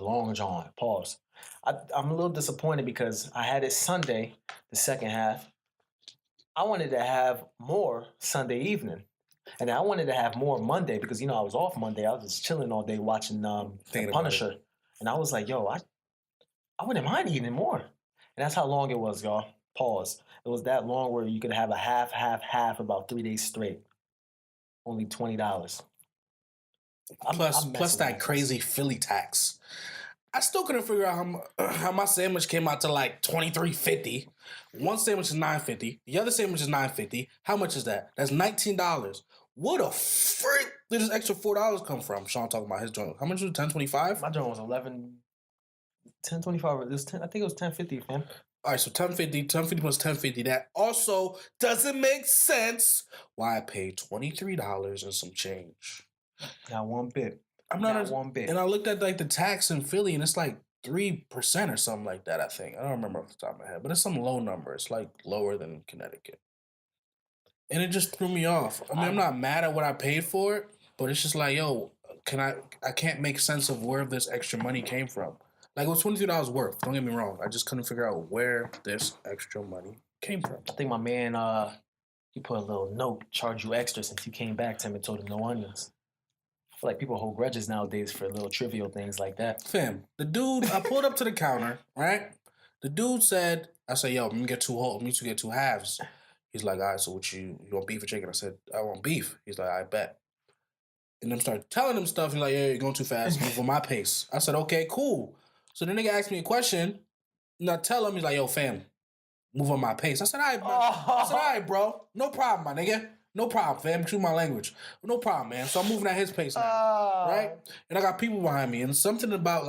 Long John. Pause. I'm a little disappointed because I had it Sunday, the second half. I wanted to have more Sunday evening. And I wanted to have more Monday because, I was off Monday. I was just chilling all day watching The Punisher. And I was like, yo, I wouldn't mind eating more. And that's how long it was, y'all. Pause. It was that long where you could have a half about 3 days straight. Only $20. Plus that crazy Philly tax. I still couldn't figure out how my sandwich came out to $23.50. One sandwich is $9.50. The other sandwich is $9.50. How much is that? That's $19. What a freak did this extra $4 come from? Shawn talking about his joint. How much was it? $10.25? My joint was $10.25. I think it was $10.50, man. All right, so $10.50 plus $10.50. That also doesn't make sense why I paid $23 and some change. Not one bit. I'm not one bit. And I looked at the tax in Philly, and it's 3% or something like that. I think I don't remember off the top of my head, but it's some low number. It's lower than Connecticut, and it just threw me off. I mean, I'm not mad at what I paid for it, but it's just yo, I can't make sense of where this extra money came from. It was $23 worth. Don't get me wrong. I just couldn't figure out where this extra money came from. I think my man, he put a little note, charge you extra since you came back to him and told him no onions. I feel like people hold grudges nowadays for little trivial things like that. Fam, the dude, I pulled up to the counter, right? The dude said, I said, yo, let me get get 2 halves. He's like, all right, so what you want beef or chicken? I said, I want beef. He's like, I bet. And then started telling him stuff. He's like, yeah, you're going too fast. Move on my pace. I said, okay, cool. So the nigga asked me a question. And I tell him, he's like, yo, fam, move on my pace. I said, all right, man. I said, all right, bro. No problem, my nigga. No problem, fam. Excuse my language. No problem, man. So I'm moving at his pace now, right? And I got people behind me. And something about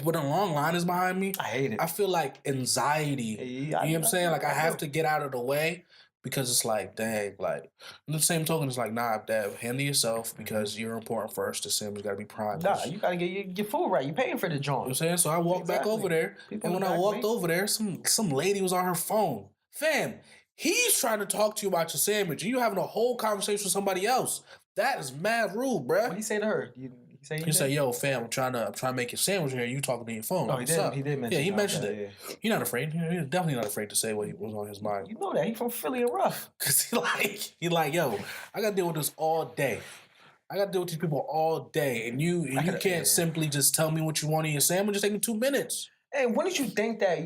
when a long line is behind me, I hate it. I feel anxiety. You know what I'm saying? I have to get out of the way because it's dang, in the same token, it's nah, Dev, handle yourself because you're important first. The sandwich got to be prime. Nah, you got to get your food right. You're paying for the joint. You know what I'm saying? So I walked back over there. And when I walked over there, some lady was on her phone. Fam, he's trying to talk to you about your sandwich. And you having a whole conversation with somebody else. That is mad rude, bruh. What did he say to her? He said, "Yo, fam, I'm trying to make your sandwich here. You talking to your phone? Oh, Like, he what's did. up?" He did mention. Yeah, he that. mentioned Okay, it. He's not afraid. He's definitely not afraid to say what was on his mind. You know that he from Philly and rough. Cause he like, yo, I gotta deal with this all day. I gotta deal with these people all day, and you can't simply just tell me what you want in your sandwich. Just take me 2 minutes. And when did you think that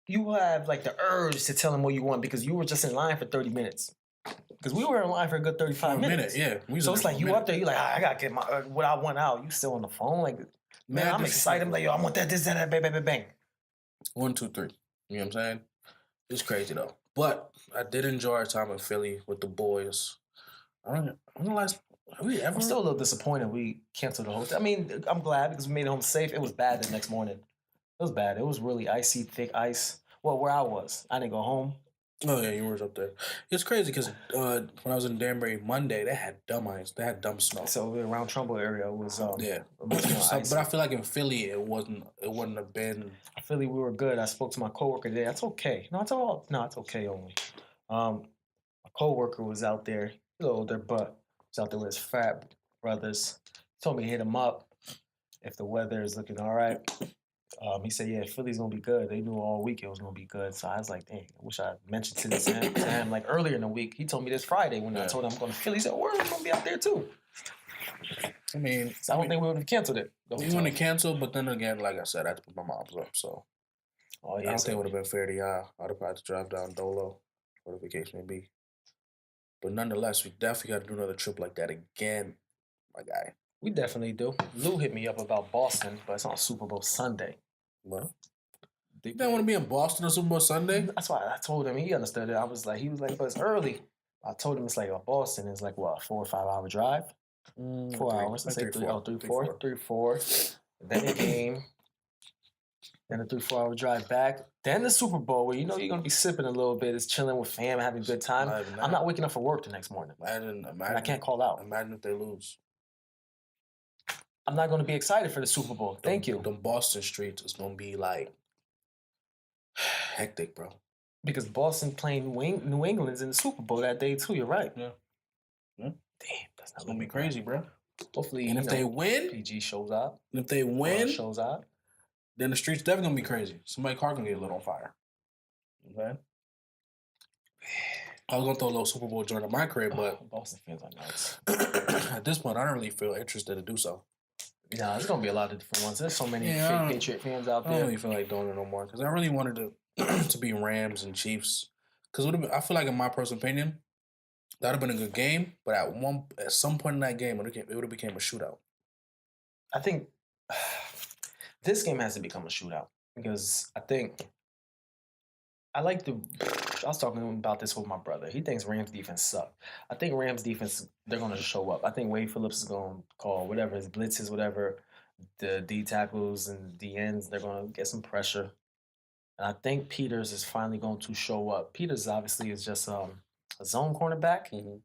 you have like the urge to tell him what you want because you were just in line for 30 minutes? Because we were in line for a good 35 minutes. Yeah. So it's like you up there, you like, I gotta get my what I want out. You still on the phone, like, man, I'm excited. I'm like, yo, I want that, this, that, bang, bang, bang, bang. 1, 2, 3. You know what I'm saying? It's crazy though. But I did enjoy our time in Philly with the boys. I don't realize. I'm still a little disappointed we canceled the hotel. I mean, I'm glad because we made it home safe. It was bad the next morning. It was bad. It was really icy, thick ice. Well, where I was, I didn't go home. Oh yeah, you were up there. It's crazy because when I was in Danbury Monday, they had dumb ice. They had dumb snow. So around Trumbull area it was yeah. But I feel like in Philly it wouldn't have been. In Philly we were good. I spoke to my coworker there. That's okay. It's okay only. My coworker was out there, a little older, but was out there with his frat brothers. Told me to hit him up if the weather is looking all right. He said, yeah, Philly's going to be good. They knew all week it was going to be good. So I was like, dang, I wish I mentioned to him like earlier in the week. He told me this Friday when I told him I'm going to Philly. He said, we're going to be out there too. I mean, so I don't think we would have canceled it. We want to cancel, but then again, like I said, I had to put my mom's up. So I don't think it would have been fair to y'all. I'd have had to drive down Dolo, whatever the case may be. But nonetheless, we definitely got to do another trip like that again, my guy. We definitely do. Lou hit me up about Boston, but it's on Super Bowl Sunday. What? You don't want to be in Boston on Super Bowl Sunday? That's why I told him. He understood it. He was like, but it's early. I told him it's like Boston is like what, 4 or 5 hour drive? 4 hours. Let's say 3, 4. Then the game. Then a 3-4 hour drive back. Then the Super Bowl, where you know you're gonna be sipping a little bit, is chilling with fam, having a good time. I'm not waking up for work the next morning. Imagine, and I can't call out. Imagine if they lose. I'm not gonna be excited for the Super Bowl. Thank you. The Boston streets is gonna be like hectic, bro. Because Boston playing New England's in the Super Bowl that day too. You're right. Yeah. Damn, that's not gonna be crazy, bro. Hopefully, and if they win, PG shows up. And if they win, then the streets definitely gonna be crazy. Somebody's car gonna get lit on fire. Okay. I was gonna throw a little Super Bowl joint in my crib, but Boston fans are nuts. At this point, I don't really feel interested to do so. Yeah, there's gonna be a lot of different ones. There's so many fake Patriot fans out there. I don't really feel like doing it no more because I really wanted to be Rams and Chiefs. Because I feel like, in my personal opinion, that'd have been a good game. But at some point in that game, it would have became a shootout. I think this game has to become a shootout because I think I was talking about this with my brother. He thinks Rams defense suck. I think Rams defense, they're going to show up. I think Wade Phillips is going to call whatever his blitzes, whatever the D tackles and D ends. They're going to get some pressure. And I think Peters is finally going to show up. Peters obviously is just a zone cornerback. Mm-hmm.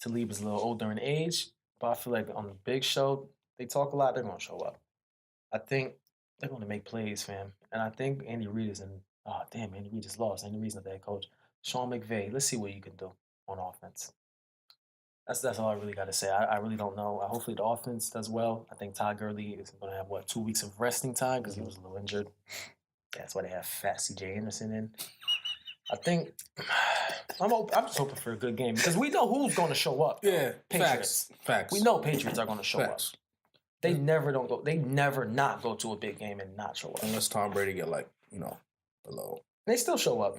Talib is a little older in age, but I feel like on the big show, they talk a lot. They're going to show up. I think they're going to make plays, fam. And I think Andy Reid is in. Oh, damn, Andy Reid just lost. Andy Reid's not the head coach. Sean McVay, let's see what you can do on offense. That's all I really got to say. I really don't know. Hopefully the offense does well. I think Todd Gurley is going to have, 2 weeks of resting time because he was a little injured. Yeah, that's why they have fat C.J. Anderson in. I think I'm just hoping for a good game because we know who's going to show up. Yeah, Patriots. Facts. We know Patriots are going to show up. They never not go to a big game and not show up. Unless Tom Brady get below. They still show up.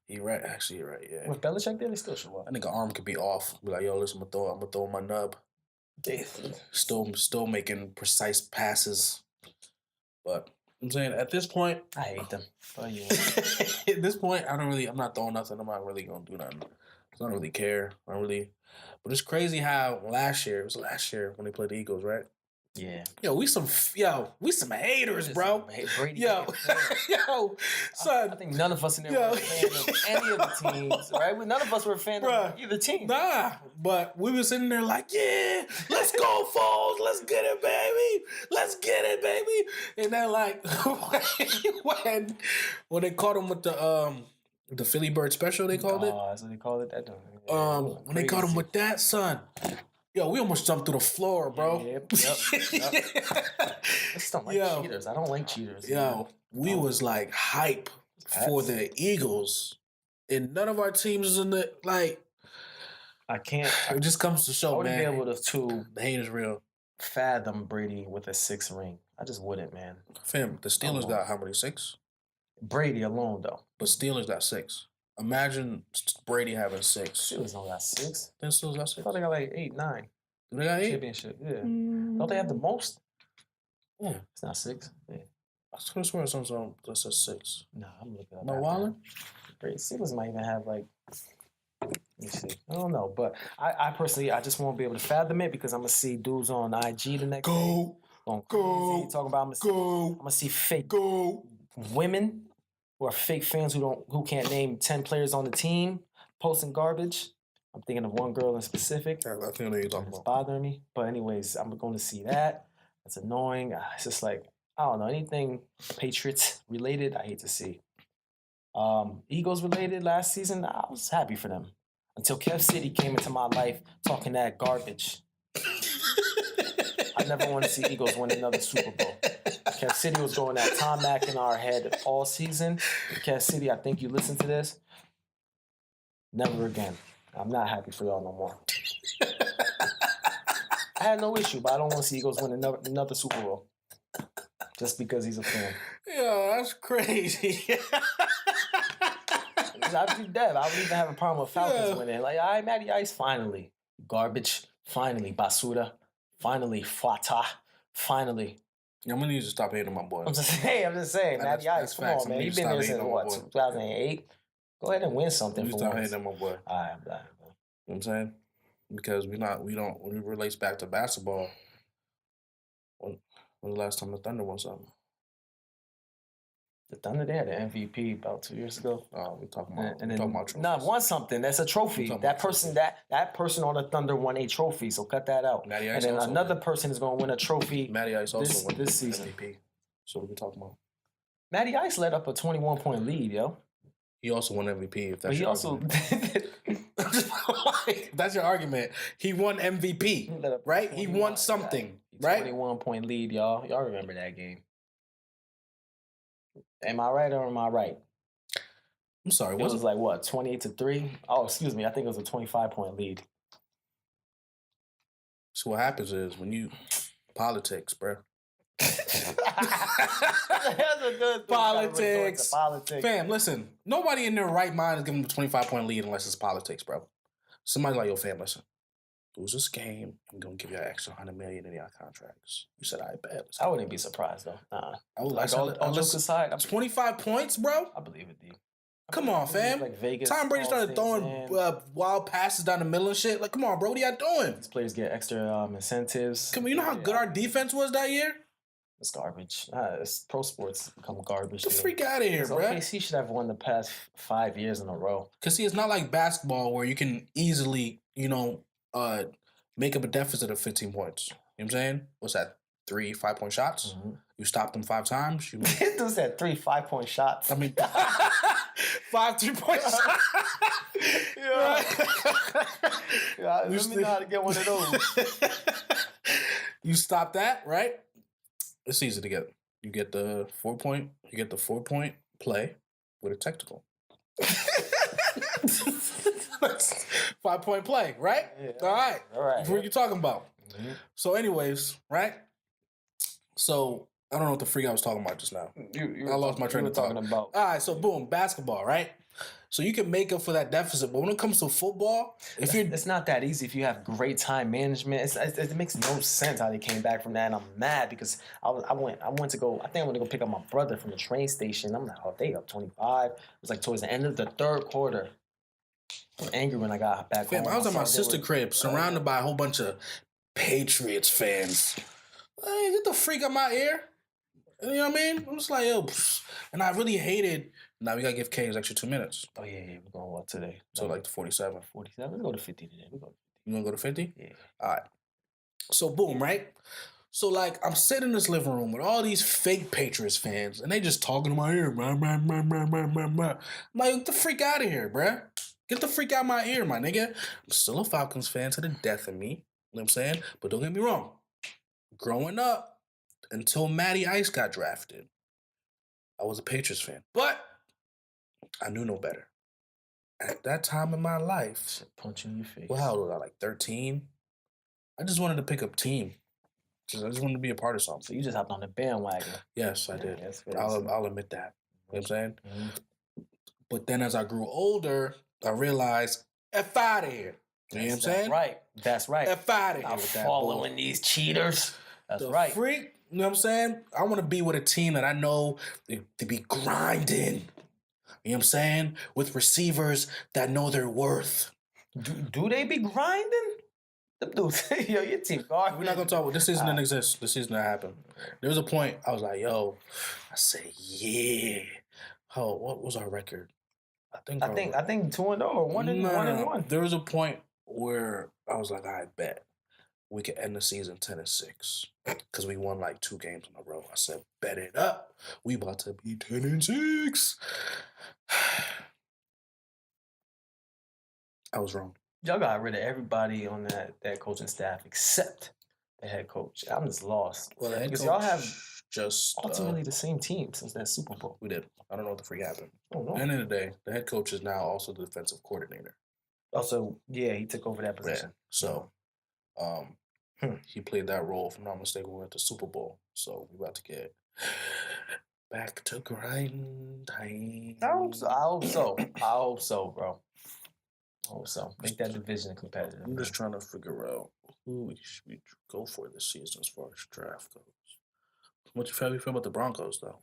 You're right. Actually, you're right. Yeah. With Belichick there, they still show up. I think an arm could be off. Be like, yo, listen, I'm gonna throw my nub. Still making precise passes. But I'm saying at this point, I hate them. Oh, yeah. At this point, I'm not throwing nothing. I'm not really gonna do nothing. I don't really care. But it's crazy how it was last year when they played the Eagles, right? Yeah. We some haters, bro. Son. I think none of us in there were a fan of any of the teams, right? None of us were a fan of either team. Nah, but we were sitting there like, yeah, let's go, Foles. Let's get it, baby. Let's get it, baby. And then when they caught him with the Philly Bird special, they called it. Oh, that's what they called it. When they caught him with that, son. Yo, we almost jumped through the floor, bro. Yep. I just don't like Yo. cheaters. I don't like cheaters. Yo, we was like hype for the Eagles, and none of our teams is in the like. I can't. It just comes to I show, wouldn't man. be able to The hate is real. fathom Brady with a 6th ring. I just wouldn't, man. Fam, the Steelers got how many? 6? Brady alone, though. But Steelers got 6. Imagine Brady having 6. Steelers don't got 6. Then Steelers got I 6. thought they got like 8, 9. Do they got 8? Championship, yeah. Don't they have the most? Yeah. It's not 6. Yeah. I could have sworn something that says 6. Nah, I'm looking at No Wallen? Brady Steelers might even have like. Let me see. I don't know, but I personally, I just won't be able to fathom it because I'm gonna see dudes on IG the next day going crazy, talking about I'm gonna see fake women who are fake fans who can't name 10 players on the team posting garbage. I'm thinking of one girl in specific. I think I know you're talking It's about. bothering me, but anyways, I'm going to see that. It's annoying. It's just like I don't know anything Patriots related. I hate to see. Eagles related last season, I was happy for them. Until Kev City came into my life talking that garbage. I never want to see Eagles win another Super Bowl. Kev City was going at Tom Mack in our head all season. Kev City, I think you listen to this. Never again. I'm not happy for y'all no more. I had no issue, but I don't want to see Eagles win another Super Bowl. Just because he's a fan. Yo, that's crazy. I'd be dead. I wouldn't even have a problem with Falcons winning. Like, all right, Matty Ice, finally. Garbage, finally. Basura, finally. Fata, finally. I'm gonna need to stop hating my boy. I'm just saying. Matty Ice, come on, man. You've been there since, what, 2008? Go ahead and win something for stop once. hating my boy. All right, I'm done. You know what I'm saying? Because when it relates back to basketball, when the last time the Thunder won something? The Thunder, they had an MVP about 2 years ago. Oh, we're talking about trophies. No, won something. That's a trophy. That person on the Thunder won a trophy, so cut that out. Matty and Ice then also another person is going to win a trophy. Matty Ice also won this season. MVP. So what are we talking about? Matty Ice led up a 21-point lead, yo. He also won MVP. If that's But he your also argument. That's your argument. He won MVP, right? He won something, right? 21-point lead, y'all. Y'all remember that game? Am I right or am I right? I'm sorry. It was like what, 28-3? Oh, excuse me. I think it was a 25-point lead. So what happens is when you politics, bro. That's a good politics. Politics. Fam, listen. Nobody in their right mind is giving them a 25-point lead unless it's politics, bro. Somebody's like, yo, fam, listen. Lose this game, I'm gonna give you an extra $100 million in your contracts. You said, I bet. I wouldn't be surprised though. I would like all jokes aside, 25 points, bro. I believe it, D. Come on, fam. Like Vegas, Tom Brady started throwing wild passes down the middle and shit. Like, come on, bro. What are y'all doing? These players get extra incentives. Come on, you know how good our defense was that year? It's garbage. It's pro sports become garbage. Get the freak out of here, bro. OKC should have won the past 5 years in a row. Because, see, it's not like basketball where you can easily, make up a deficit of 15 points. You know what I'm saying? What's that? 3 5-point shots? Mm-hmm. You stop them 5 times. This dude said 3 5-point shots. I mean, 5 3-point shots. Let me know how to get one of those. You stop that, right? It's easy to get. You get the 4-point. You get the 4-point play with a technical. 5-point play, right? Yeah. All right. What are you talking about? Mm-hmm. So, anyways, right? So, I don't know what the freak I was talking about just now. I lost my train of thought. All right, so boom, basketball, right? So you can make up for that deficit, but when it comes to football, it's not that easy if you have great time management. It makes no sense how they came back from that, and I'm mad because I went to go pick up my brother from the train station. I'm like, oh, they up 25. It was like towards the end of the third quarter. I'm angry when I got back home. I was at my sister's crib, surrounded by a whole bunch of Patriots fans. Hey, get the freak out my ear. You know what I mean? I'm just like, yo. And I really hated. Now we gotta give K's extra 2 minutes. Oh yeah. We're going what today? So like 47. 47. Let's go to 50 today. You wanna go to 50? Yeah. All right. So boom, right? So like I'm sitting in this living room with all these fake Patriots fans, and they just talking in my ear. I'm like, get the freak out of here, bruh. Get the freak out of my ear, my nigga. I'm still a Falcons fan to the death of me. what I'm saying? But don't get me wrong. Growing up, until Matty Ice got drafted, I was a Patriots fan. But I knew no better. At that time in my life, Shit, punch in your face. well, how old was I? Like 13? I just wanted to pick up team. I just wanted to be a part of something. So you just hopped on the bandwagon. Yes, I did. That's good. I'll admit that. You know what I'm saying? Mm-hmm. But then as I grew older, I realized, F out of here. You know what I'm saying? Right. That's right. F out of here I'm with that following bull. these cheaters. That's The right. freak, you know what I'm saying? I want to be with a team that I know to be grinding. You know what I'm saying? With receivers that know their worth. Do they be grinding? Them dudes, yo, your team garbage. We're not gonna talk about this season. Didn't exist. This season that happened. There was a point I was like, "Yo," I said, "Yeah." Oh, what was our record? I think 2-0 or 1-1. There was a point where I was like, "I bet we could end the season 10-6 because we won like 2 games in a row." I said, "Bet it up. We about to be 10-6." I was wrong. Y'all got rid of everybody on that coaching staff except the head coach. I'm just lost. Well, the head Because coach y'all have just ultimately the same team since that Super Bowl. we did. I don't know what the freak happened. Oh, no. At the end of the day, the head coach is now also the defensive coordinator. Also, yeah, he took over that position. Yeah. So, he played that role. If I'm not mistaken, we went to Super Bowl. So we about to get back to grind time. I hope so, bro. I hope so. Make that division competitive. I'm just trying to figure out who we should go for this season as far as draft goes. How you feel about the Broncos, though?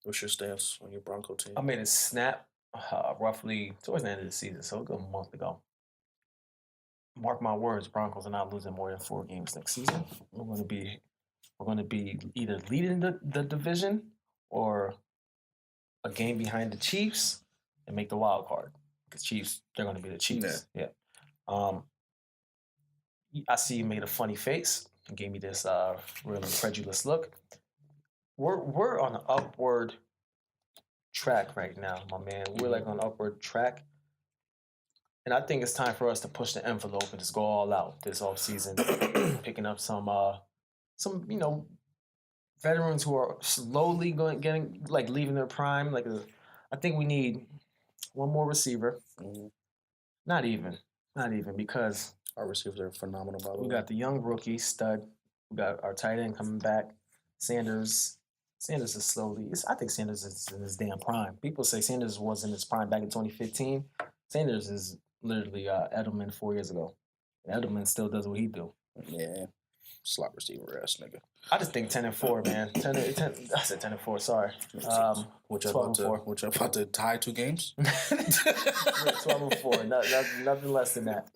What's your stance on your Bronco team? I made a snap roughly towards the end of the season, so a good month ago. Mark my words, Broncos are not losing more than 4 games next season. We're going to be either leading the division or a game behind the Chiefs and make the wild card. Because Chiefs, they're going to be the Chiefs. Yeah. I see you made a funny face and gave me this really incredulous look. We're on an upward track right now, my man. We're like on an upward track. And I think it's time for us to push the envelope and just go all out this offseason, picking up some veterans who are slowly leaving their prime. I think we need one more receiver. Mm-hmm. Not even because our receivers are phenomenal. By the way, we got the young rookie stud. We got our tight end coming back. Sanders is slowly. I think Sanders is in his damn prime. People say Sanders was in his prime back in 2015. Sanders is literally Edelman 4 years ago. And Edelman still does what he do. Yeah, slot receiver ass nigga. I just think 10-4, man. 10. I said 10-4. Sorry. Which I'm about to tie 2 games. 12-4. Nothing less than that.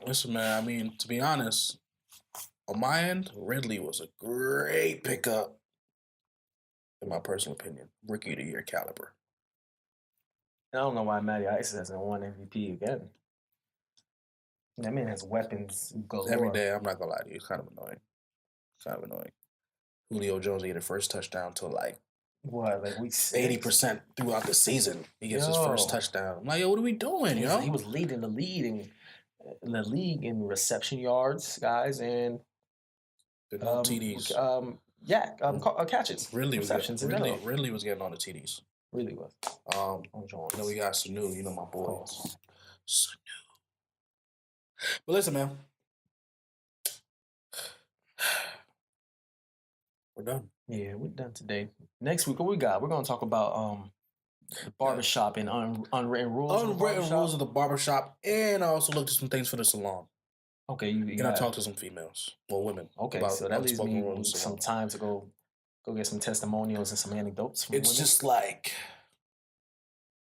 Listen, man. I mean, to be honest, on my end, Ridley was a great pickup. In my personal opinion, rookie of the year caliber. I don't know why Matty Ice hasn't won MVP again. That man has weapons galore. Every day, I'm not gonna lie to you, it's kind of annoying. Julio Jones get the first touchdown till like week 80% throughout the season. He gets his first touchdown. I'm like, yo, what are we doing, yo? He was leading the league in reception yards, guys, and TDs. Catches. Ridley was getting on the TDs. Really was. Then we got Sanu, my boy. Sanu. But listen, man. We're done. Yeah, we're done today. Next week, what we got? We're going to talk about the barbershop and unwritten rules. Unwritten rules of the barbershop, and I also looked at some things for the salon. Okay, I talked to some females, women. Okay, so that leaves me some time to go get some testimonials and some anecdotes from women. Just like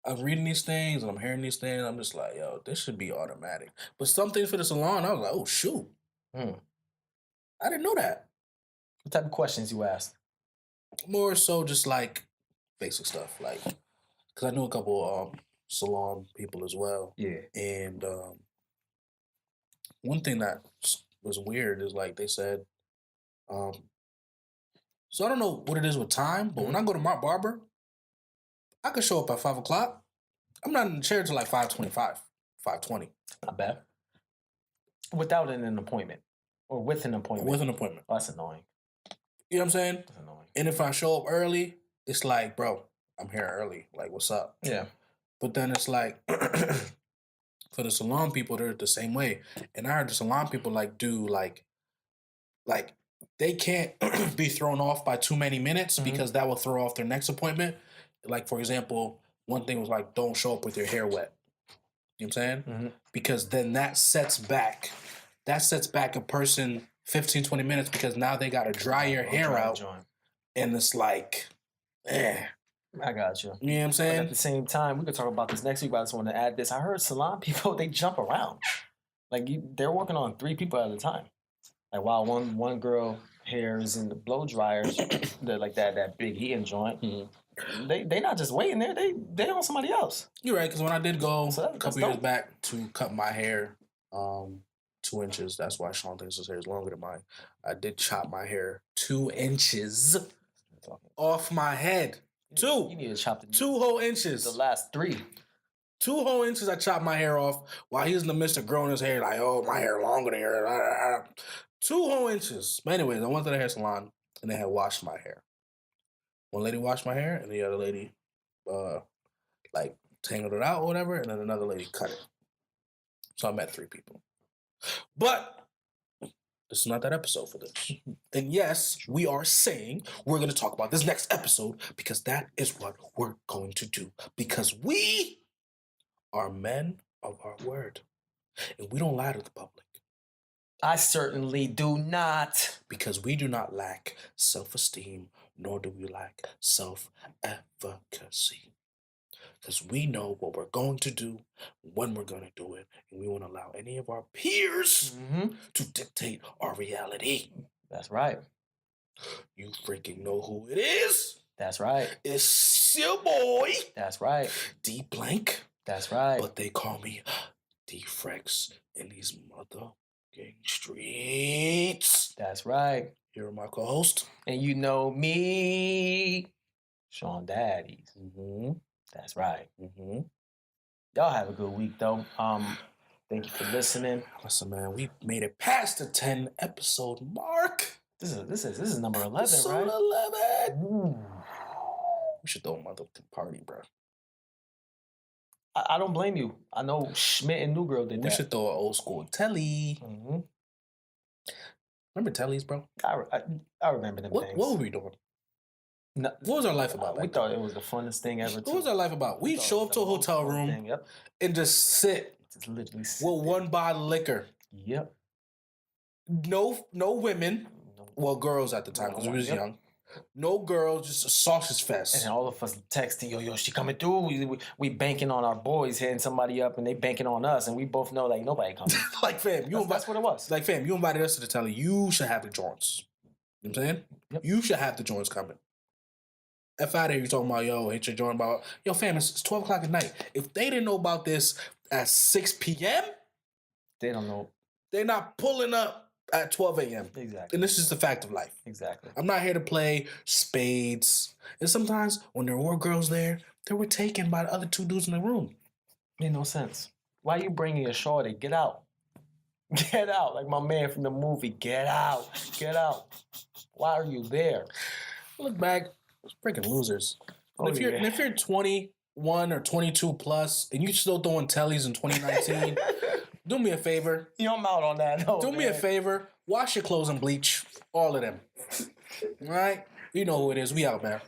I'm reading these things and I'm hearing these things. I'm just like, yo, this should be automatic. But some things for the salon, I was like, oh shoot, I didn't know that. What type of questions you asked? More so, just like basic stuff, like because I know a couple salon people as well. Yeah, and one thing that was weird is like they said, so I don't know what it is with time, but when I go to my barber, I could show up at 5 o'clock. I'm not in the chair till like 5:25, 5:20. Not bad. Without an appointment. Or with an appointment. With an appointment. Oh, that's annoying. You know what I'm saying? That's annoying. And if I show up early, it's like, bro, I'm here early. Like, what's up? Yeah. But then it's like, for the salon people, they're the same way. And I heard the salon people do they can't be thrown off by too many minutes because that will throw off their next appointment. Like, for example, one thing was like, don't show up with your hair wet. You know what I'm saying? Because then that sets back a person 15, 20 minutes because now they got to dry your hair out. And it's like, I got you. You know what I'm saying? But at the same time, we could talk about this next week, but I just want to add this. I heard salon people, they jump around. Like, they're working on 3 people at a time. Like, while one girl hair is in the blow dryers, they're like that big heating joint. They not just waiting there. They on somebody else. You're right, because when I did go a couple years back to cut my hair 2 inches, that's why Shawn thinks his hair is longer than mine. I did chop my hair 2 inches off my head. You need to chop 2 whole inches. The last 3. 2 whole inches I chopped my hair off while he's in the midst of growing his hair. Like, oh, my hair longer than yours. 2 whole inches. But anyways, I went to the hair salon and they had washed my hair. One lady washed my hair and the other lady tangled it out or whatever, and then another lady cut it. So I met 3 people. But this is not that episode for this. And yes, we are saying we're going to talk about this next episode because that is what we're going to do. Because we are men of our word. And we don't lie to the public. I certainly do not. Because we do not lack self-esteem, nor do we lack self-efficacy. Because we know what we're going to do, when we're going to do it, and we won't allow any of our peers to dictate our reality. That's right. You freaking know who it is. That's right. It's your boy. That's right. D Blank. That's right. But they call me D Frex in these motherfucking streets. That's right. You're my co-host. And you know me, Shawn Daddies. That's right. Y'all have a good week, though. Thank you for listening. Listen, man, we made it past the 10 episode mark. This is number 11, episode right? 11. Ooh. We should throw a motherfucking party, bro. I don't blame you. I know Schmidt and New Girl did that. We should throw an old school telly. Remember tellies, bro? I remember them things. What were we doing? No, what was our life about? We thought it was the funnest thing ever. What was our life about? We'd show up to a hotel room and just sit literally sit with one bottle of liquor. Yep. No women. Well, girls at the time because we was young. No girls, just a sausage fest. And all of us texting, yo, she coming through. We banking on our boys, hitting somebody up, and they banking on us, and we both know like nobody coming. Like fam, that's what it was. Like fam, you invited us to the telly. You should have the joints. You know what I'm saying? Yep. You should have the joints coming. F out of here, you talking about, yo, hit your joint about, yo, fam, it's 12 o'clock at night. If they didn't know about this at 6 p.m., they don't know. They're not pulling up at 12 a.m. Exactly. And this is the fact of life. Exactly. I'm not here to play spades. And sometimes when there were girls there, they were taken by the other 2 dudes in the room. Made no sense. Why are you bringing a shorty? Get out. Get out. Like my man from the movie. Get out. Get out. Why are you there? Look back. Freaking losers. And if you're 21 or 22 plus and you still throwing tellies in 2019, do me a favor. I'm out on that. No, do me a favor. Wash your clothes and bleach. All of them. All right? You know who it is. We out, man.